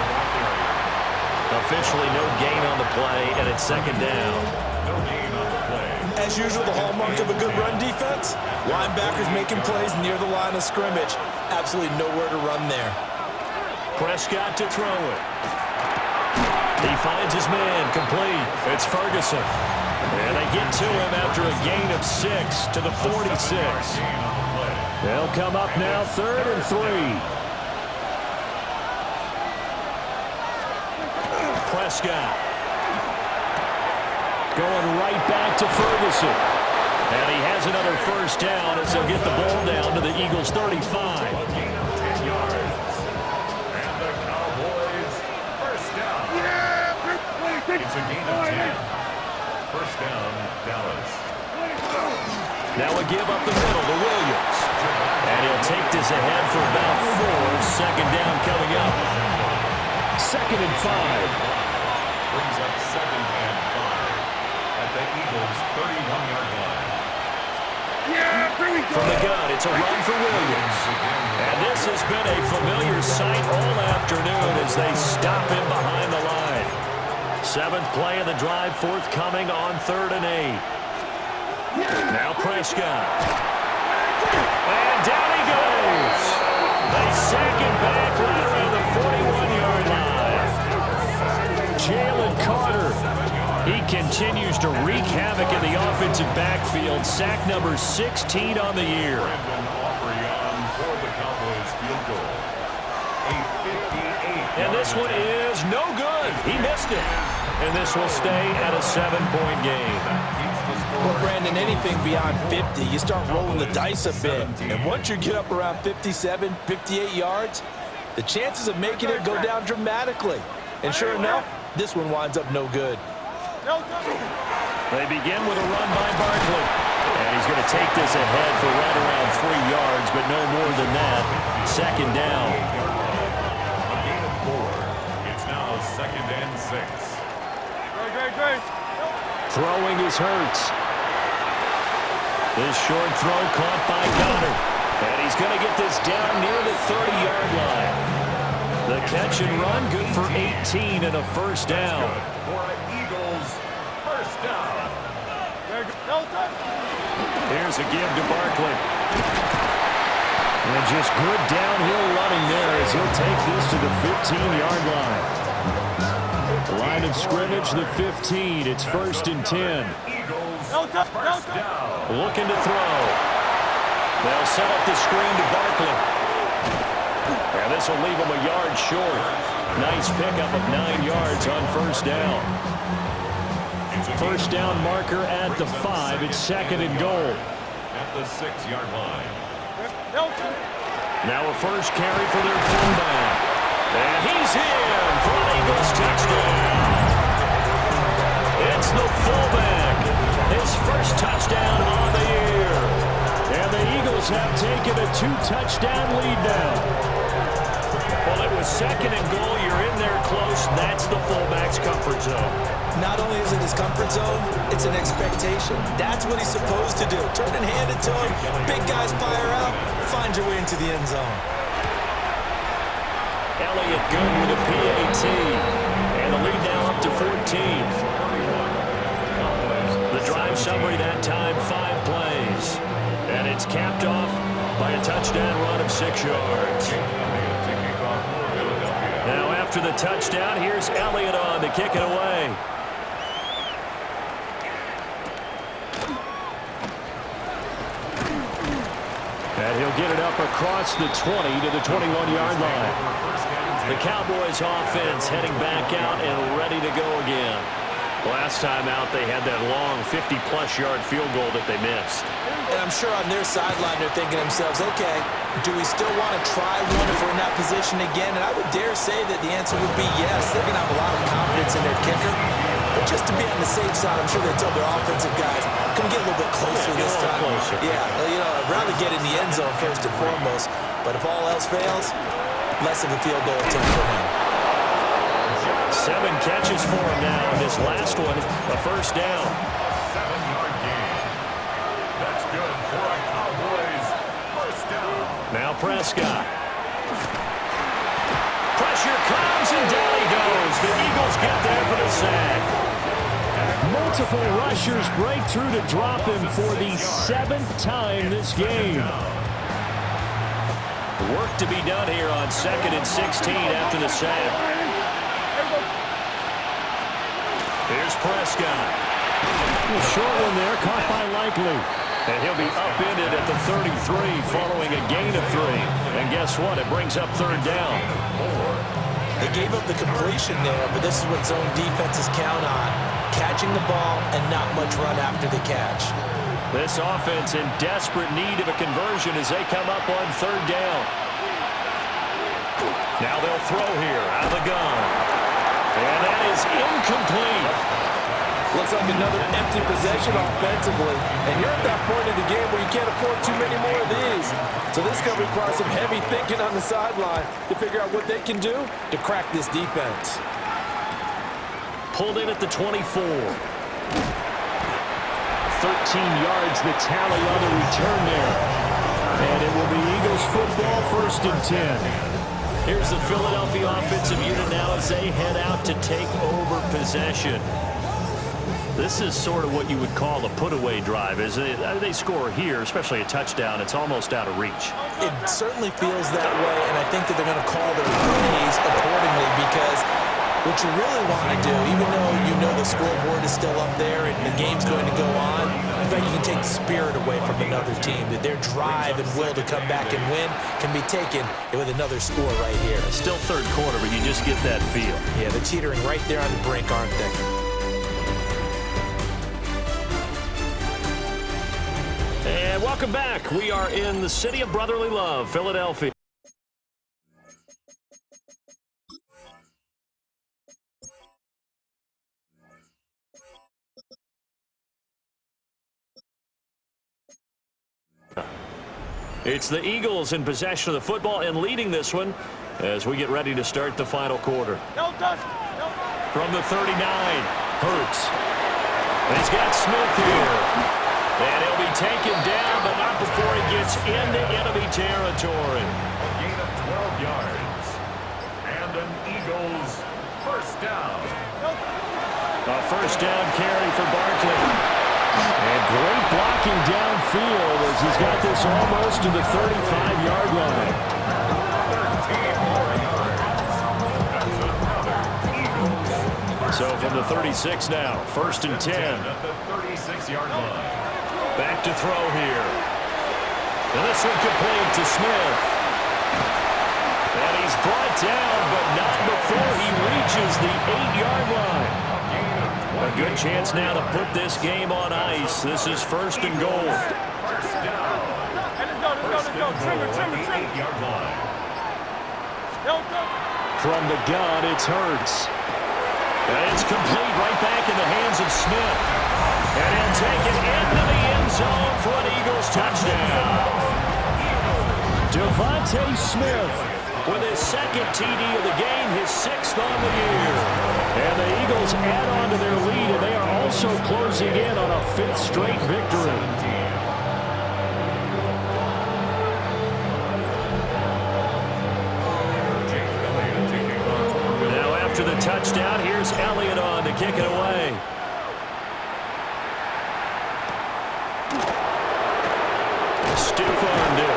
Speaker 8: Officially no gain on the play, and it's second down.
Speaker 7: No gain on the play.
Speaker 6: As usual, the hallmark of a good run defense, linebackers making plays near the line of scrimmage. Absolutely nowhere to run there.
Speaker 8: Prescott to throw it. He finds his man, complete. It's Ferguson. And they get to him after a gain of 6 to the 46. They'll come up now 3rd and 3. Prescott. Going right back to Ferguson. And he has another first down as they'll get the ball down to the Eagles' 35.
Speaker 7: A gain of 10 yards. And the Cowboys first down. It's a gain of 10. First down, Dallas.
Speaker 8: Now a give up the middle to Williams. And he'll take this ahead for about 4. Second down coming up. 2nd and 5.
Speaker 7: Brings up 2nd and 5 at the Eagles' 31-yard line.
Speaker 8: From the gun, it's a run for Williams. And this has been a familiar sight all afternoon as they stop him behind the line. 7th play of the drive, forthcoming on 3rd and 8. Now Prescott. And down he goes. They sack him back right around the 41-yard line. Jalen Carter. He continues to wreak havoc in the offensive backfield. Sack number 16 on the year.
Speaker 7: Brendan Aubryon for the Cowboys field goal. A 58.
Speaker 8: And this one is no good. He missed it. And this will stay at a 7-point game.
Speaker 6: Well, Brandon, anything beyond 50, you start rolling the dice a bit. And once you get up around 57, 58 yards, the chances of making it go down dramatically. And sure enough, this one winds up no good.
Speaker 8: They begin with a run by Barkley. And he's going to take this ahead for right around 3 yards, but no more than that. 2nd down.
Speaker 7: A gain of 4. It's now 2nd and 6.
Speaker 8: Throwing is Hurts. This short throw caught by Goddard. And he's going to get this down near the 30-yard line. The catch and run good for 18 and a first down.
Speaker 7: For an Eagles first down.
Speaker 8: Here's a give to Barkley. And just good downhill running there as he'll take this to the 15-yard line. Line of scrimmage, the 15. It's 1st and 10.
Speaker 7: Eagles first down.
Speaker 8: Looking to throw. They'll set up the screen to Barkley. And this will leave him a yard short. Nice pickup of 9 yards on first down. First down marker at the 5. It's 2nd and goal.
Speaker 7: At the 6-yard line.
Speaker 8: Now a first carry for their fullback. And he's in for an Eagles touchdown. It's the fullback. His first touchdown on the year. And the Eagles have taken a 2-touchdown lead now. Well, it was 2nd and goal. You're in there close. That's the fullback's comfort zone.
Speaker 6: Not only is it his comfort zone, it's an expectation. That's what he's supposed to do. Turn and hand it to him. Big guys fire out. Find your way into the end zone.
Speaker 8: Elliott good with a PAT. And the lead now up to 14. The drive summary that time, 5 plays. And it's capped off by a touchdown run of 6 yards. Now after the touchdown, here's Elliott on to kick it away. And he'll get it up across the 20 to the 21-yard line. The Cowboys offense heading back out and ready to go again. Last time out, they had that long 50-plus yard field goal that they missed.
Speaker 6: And I'm sure on their sideline they're thinking to themselves, okay, do we still want to try one if we're in that position again? And I would dare say that the answer would be yes. They're going to have a lot of confidence in their kicker. But just to be on the safe side, I'm sure they told their offensive guys, come get a little bit closer this time.
Speaker 8: Closer.
Speaker 6: Yeah, you know, I'd rather get in the end zone first and foremost. But if all else fails, less of a field goal attempt for him.
Speaker 8: 7 catches for him now, and this last one, a first down.
Speaker 7: 7-yard gain. That's good for a Cowboys first down.
Speaker 8: Now Prescott. Pressure comes, and down he goes. The Eagles get there for the sack. Multiple rushers break through to drop him for the 7th time this game. Work to be done here on 2nd and 16 after the sack. Here's Prescott. A short one there, caught by Likely. And he'll be upended at the 33 following a gain of 3. And guess what? It brings up 3rd down.
Speaker 6: They gave up the completion there, but this is what zone defenses count on. catching the ball and not much run after the catch.
Speaker 8: This offense in desperate need of a conversion as they come up on third down. Now they'll throw here out of the gun. And that is incomplete.
Speaker 11: Looks like another empty possession offensively. And you're at that point in the game where you can't afford too many more of these. So this is going to require some heavy thinking on the sideline to figure out what they can do to crack this defense.
Speaker 8: Pulled in at the 24. 13 yards the tally on the return there. And it will be Eagles football, 1st and 10. Here's the Philadelphia offensive unit now as they head out to take over possession. This is sort of what you would call a put-away drive. As they score here, especially a touchdown, it's almost out of reach.
Speaker 6: It certainly feels that way, and I think that they're going to call their plays accordingly because what you really want to do, even though you know the scoreboard is still up there and the game's going to go on, I think you can take the spirit away from another team, that their drive and will to come back and win can be taken with another score right here.
Speaker 8: It's still third quarter, but you just get that feel.
Speaker 6: Yeah, they're teetering right there on the brink, aren't they?
Speaker 8: And welcome back. We are in the city of brotherly love, Philadelphia. It's the Eagles in possession of the football and leading this one as we get ready to start the final quarter. From the 39, Hurts. And he's got Smith here. And he'll be taken down, but not before he gets into enemy territory.
Speaker 7: A gain of 12 yards. And an Eagles first down.
Speaker 8: A first down carry for Barkley. And great blocking downfield as he's got this almost to the 35-yard line.
Speaker 7: 13 more yards. That's another Eagles.
Speaker 8: So from the 36 now, 1st and 10.
Speaker 7: At the 36-yard line.
Speaker 8: Back to throw here. And this one complete to Smith. And he's brought down, but not before he reaches the 8-yard line. A good chance now to put this game on ice. This is 1st and goal.
Speaker 7: First down. First and goal at the 8-yard line.
Speaker 8: From the gun, it's Hurts. And it's complete right back in the hands of Smith. And he'll take it into the end zone for an Eagles touchdown. Devontae Smith with his 2nd TD of the game, his 6th on the year. And the Eagles add on to their lead, and they are also closing in on a 5th straight victory. Now after the touchdown, here's Elliott on to kick it away. Stiff undo.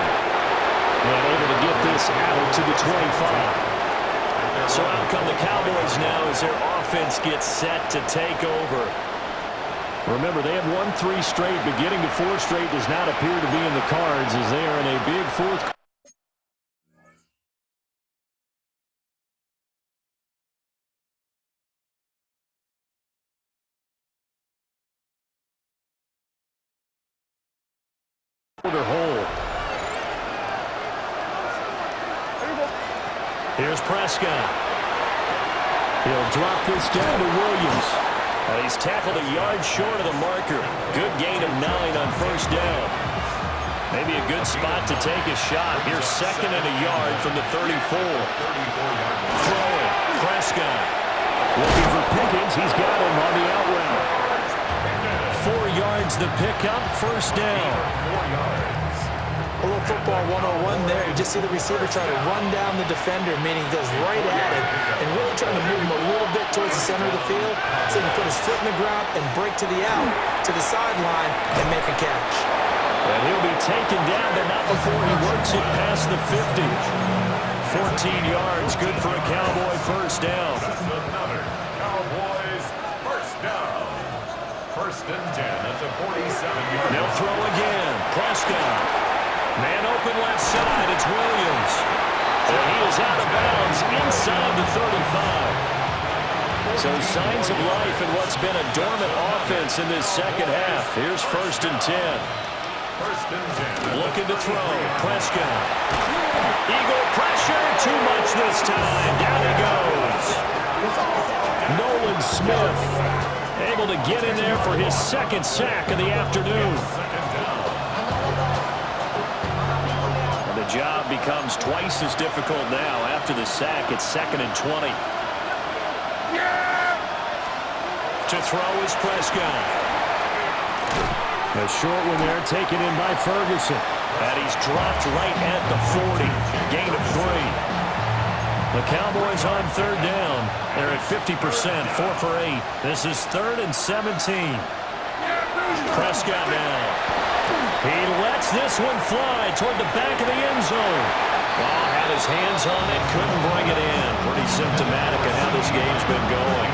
Speaker 8: And able to get this out to the 25. So out come the Cowboys now as their offense gets set to take over. Remember, they have won 3 straight, but getting to 4 straight does not appear to be in the cards as they are in a big 4th. Quarter hole. Here's Prescott. He'll drop this down to Williams. He's tackled a yard short of the marker. Good gain of 9 on 1st down. Maybe a good spot to take a shot. Here's 2nd and a yard from the 34. Throwing. Prescott. Looking for Pickens. He's got him on the out route. 4 yards the pickup. 1st down.
Speaker 7: 4 yards.
Speaker 6: A little football 101 there. You just see the receiver try to run down the defender, meaning he goes right at it and really trying to move him a little bit towards the center of the field so he can put his foot in the ground and break to the out, to the sideline, and make a catch.
Speaker 8: And he'll be taken down, but not before he works it past the 50. 14 yards, good for a Cowboy first down.
Speaker 7: That's another Cowboys first down. 1st and 10 at the 47-yard line.
Speaker 8: They'll throw again. Prescott. Man open left side. It's Williams. And he is out of bounds inside the 35. So signs of life in what's been a dormant offense in this second half. Here's 1st and 10.
Speaker 7: 1st and 10.
Speaker 8: Looking to throw. Prescott. Eagle pressure. Too much this time. Down he goes. Nolan Smith able to get in there for his 2nd sack of the afternoon. And the job becomes twice as difficult now. After the sack, it's 2nd and 20. To throw is Prescott. A short one there, taken in by Ferguson. And he's dropped right at the 40. Gain of 3. The Cowboys on 3rd down. They're at 50%, 4 for 8. This is 3rd and 17. Prescott now. He lets this one fly toward the back of the end zone. Well, had his hands on it, couldn't bring it in. Pretty symptomatic of how this game's been going.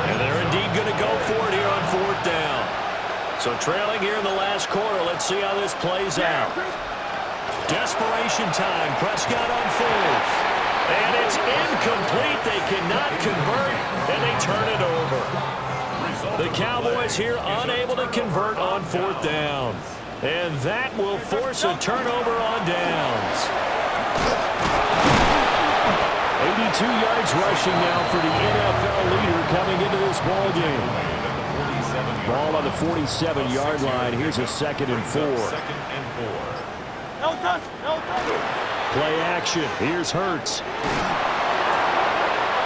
Speaker 8: And they're indeed going to go for it here on 4th down. So trailing here in the last quarter, let's see how this plays out. Desperation time. Prescott on 4th. And it's incomplete. They cannot convert, and they turn it over. The Cowboys here unable to convert on 4th down. And that will force a turnover on downs. 82 yards rushing now for the NFL leader coming into this ball game. Ball on the 47-yard line. Here's a 2nd and 4.
Speaker 9: No touch, no touch.
Speaker 8: Play action. Here's Hurts.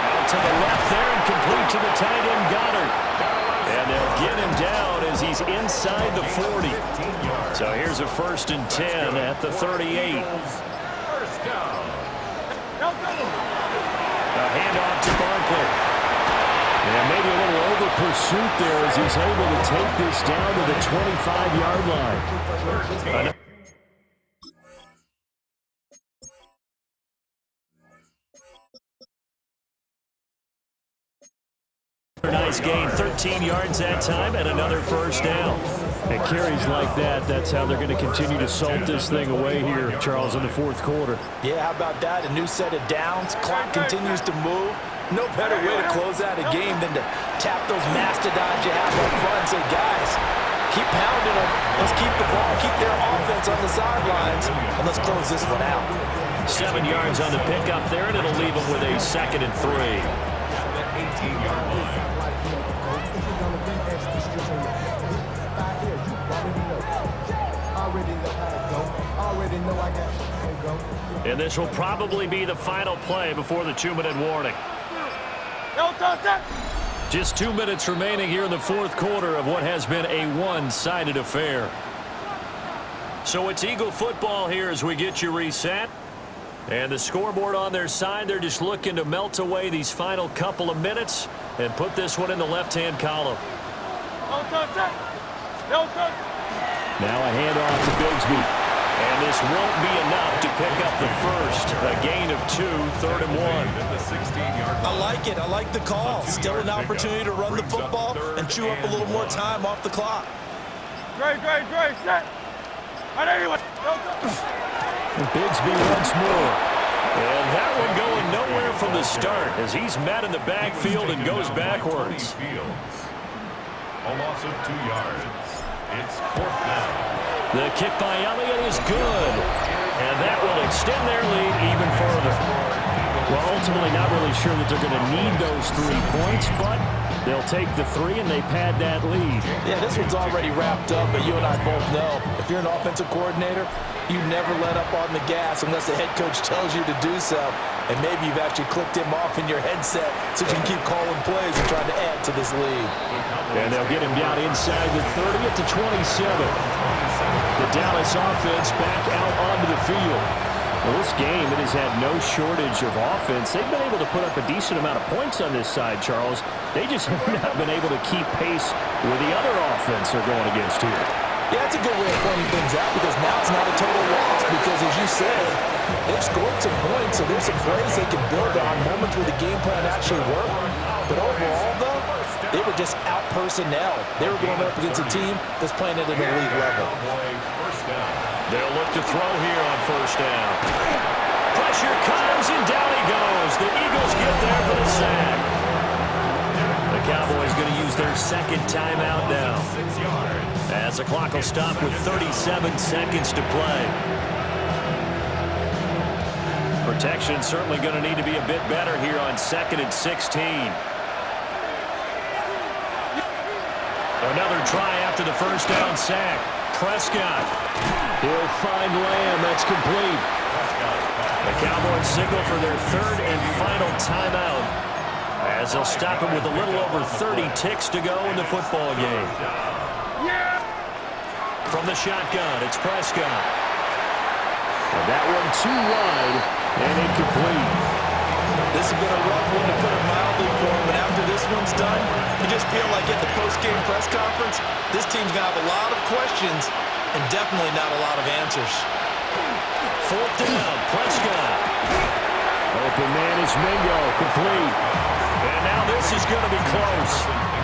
Speaker 8: Out to the left there and complete to the tight end Goddard. And they'll get him down as he's inside the 40. So here's a 1st and 10 at the 38.
Speaker 7: First down.
Speaker 8: A handoff to Barkley. And maybe a little over pursuit there as he's able to take this down to the 25-yard line. Nice gain, 13 yards that time, and another 1st down. And carries like that, that's how they're going to continue to salt this thing away here, Charles, in the 4th quarter.
Speaker 6: Yeah, how about that? A new set of downs. Clock continues to move. No better way to close out a game than to tap those mastodons you have up front and say, guys, keep pounding them. Let's keep the ball, keep their offense on the sidelines, and let's close this one out.
Speaker 8: 7 yards on the pickup there, and it'll leave them with a 2nd and 3.
Speaker 7: 18-yard line.
Speaker 8: And this will probably be the final play before the 2-minute warning.
Speaker 9: No touch.
Speaker 8: Just 2 minutes remaining here in the 4th quarter of what has been a one-sided affair. So it's Eagle football here as we get you reset. And the scoreboard on their side, they're just looking to melt away these final couple of minutes and put this one in the left-hand column.
Speaker 9: No touch. No touch.
Speaker 8: Now a handoff to Bigsby. And this won't be enough to pick up the first. A gain of 2, 3rd and 1.
Speaker 6: I like it. I like the call. Still an opportunity to run the football and chew up a little more time off the clock.
Speaker 9: Great, set. And anyway, no touch.
Speaker 8: Bigsby once more. And that one going nowhere from the start as he's met in the backfield and goes backwards.
Speaker 7: A loss of 2 yards. It's 4th down.
Speaker 8: The kick by Elliott is good. And that will extend their lead even further. Well, ultimately not really sure that they're going to need those 3 points, but they'll take the 3 and they pad that lead.
Speaker 6: Yeah, this one's already wrapped up, but you and I both know if you're an offensive coordinator, you never let up on the gas unless the head coach tells you to do so. And maybe you've actually clicked him off in your headset so you can keep calling plays and trying to add to this lead.
Speaker 8: And they'll get him down inside the 30 at the 27. The Dallas offense back out onto the field. Well, this game, it has had no shortage of offense. They've been able to put up a decent amount of points on this side, Charles. They just have not been able to keep pace with the other offense they're going against here.
Speaker 6: Yeah, that's a good way of pointing things out because now it's not a total loss because, as you said, they've scored some points, so there's some plays they can build on, moments where the game plan actually worked. But overall, though, they were just out-personnel. They were going up against a team that's playing at an elite level.
Speaker 8: They'll look to throw here on 1st down. pressure comes, and down he goes. The Eagles get there for the sack. The Cowboys going to use their second timeout now, as the clock will stop with 37 seconds to play. Protection certainly going to need to be a bit better here on 2nd and 16. Another try after the first down sack. Prescott. He'll find Lamb. That's complete. The Cowboys signal for their third and final timeout, as they'll stop him with a little over 30 ticks to go in the football game. From the shotgun, it's Prescott. And that one too wide and incomplete.
Speaker 6: This has been a rough one, to put it mildly, for him, but after this one's done, you just feel like at the post-game press conference, this team's going to have a lot of questions and definitely not a lot of answers.
Speaker 8: 4th down, Prescott. Open man is Mingo, complete. And now this is going to be close.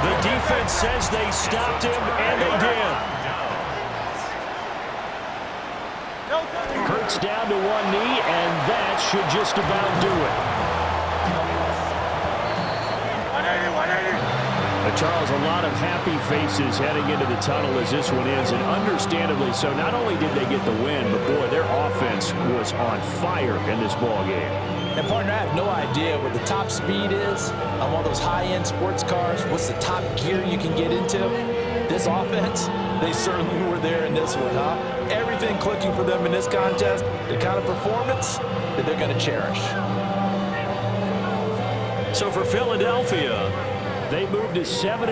Speaker 8: The defense says they stopped him, and they did. Hurts down to one knee, and that should just about do it. Charles, a lot of happy faces heading into the tunnel as this one ends, and understandably so. Not only did they get the win, but boy, their offense was on fire in this ball game.
Speaker 6: And partner, I have no idea what the top speed is on one of those high-end sports cars. What's the top gear you can get into? This offense, they certainly were there in this one, huh? Everything clicking for them in this contest, the kind of performance that they're going to cherish.
Speaker 8: So for Philadelphia, they moved to 7-1.